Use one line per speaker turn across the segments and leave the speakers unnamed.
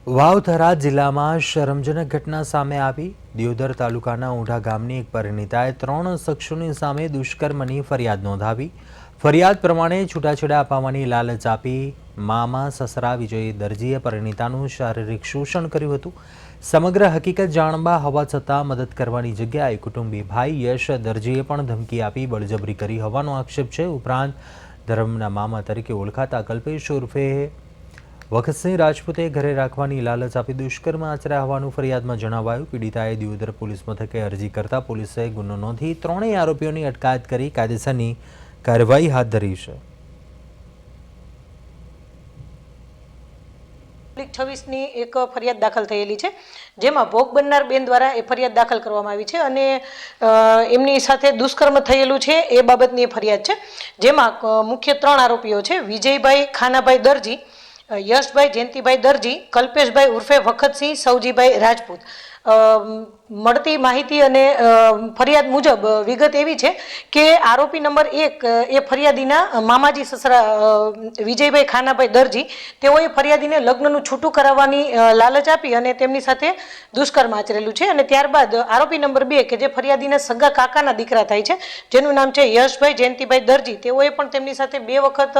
વાવથરા જિલ્લામાં શરમજનક ઘટના સામે આવી। દિયોદર તાલુકાના ઊંઢા ગામની એક પરિણીતાએ 3 શખ્સોની સામે દુષ્કર્મની ફરિયાદ નોંધાવી। ફરિયાદ પ્રમાણે છૂટાછેડા અપાવવાની લાલચ આપી મામા સસરા વિજય દરજીએ પરિણીતાનું શારીરિક શોષણ કર્યું હતું। સમગ્ર હકીકત જાણવા હોવા છતાં મદદ કરવાની જગ્યાએ કુટુંબી ભાઈ યશ દરજીએ પણ ધમકી આપી બળજબરી કરી હોવાનો આક્ષેપ છે। ઉપરાંત ધર્મના મામા તરીકે ઓળખાતા કલ્પેશ ઉર્ફે વખતસિંહ રાજપૂતે ઘરે રાખવાની લાલચ આપી દુષ્કર્મ આચર્યા હોવાનું ફરિયાદમાં જણાવાયું। પીડિતાએ દિયોદર પોલીસ મથકે અરજી કરતા પોલીસે ગુનો નોંધી 3 આરોપીઓની અટકાયત કરી કાયદેસરની કાર્યવાહી હાથ ધરી છે।
26ની એક ફરિયાદ દાખલ થયેલી છે, જેમાં ભોગ બનનાર બેન દ્વારા એ ફરિયાદ દાખલ કરવામાં આવી છે અને એમની સાથે દુષ્કર્મ થયેલું છે એ બાબતની ફરિયાદ છે, જેમાં મુખ્ય 3 આરોપીઓ છે। વિજયભાઈ ખાનાભાઈ દરજી, યશભાઈ જયંતિભાઈ દરજી, કલ્પેશભાઈ ઉર્ફે વખતસિંહ સૌજીભાઈ રાજપૂત। મળતી માહિતી અને ફરિયાદ મુજબ વિગત એવી છે કે આરોપી નંબર 1 એ ફરિયાદીના મામાજી સસરા વિજયભાઈ ખાનાભાઈ દરજી, તેઓએ ફરિયાદીને લગ્નનું છૂટું કરાવવાની લાલચ આપી અને તેમની સાથે દુષ્કર્મ આચરેલું છે। અને ત્યારબાદ આરોપી નંબર 2 કે જે ફરિયાદીના સગા કાકાના દીકરા થાય છે, જેનું નામ છે યશભાઈ જયંતિભાઈ દરજી, તેઓએ પણ તેમની સાથે 2 વખત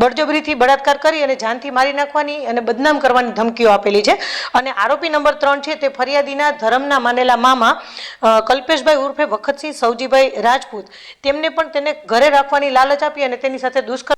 બળજબરીથી બળાત્કાર કરી અને જાનથી મારી નાખવાની અને બદનામ કરવાની ધમકીઓ આપેલી છે। અને આરોપી નંબર 3 છે તે ફરિયાદીના ધર્મના માનેલા મામા કલ્પેશભાઈ ઉર્ફે વખતસિંહ સૌજીભાઈ રાજપૂત, તેમને પણ તેને ઘરે રાખવાની લાલચ આપી અને તેની સાથે દુષ્કર્મ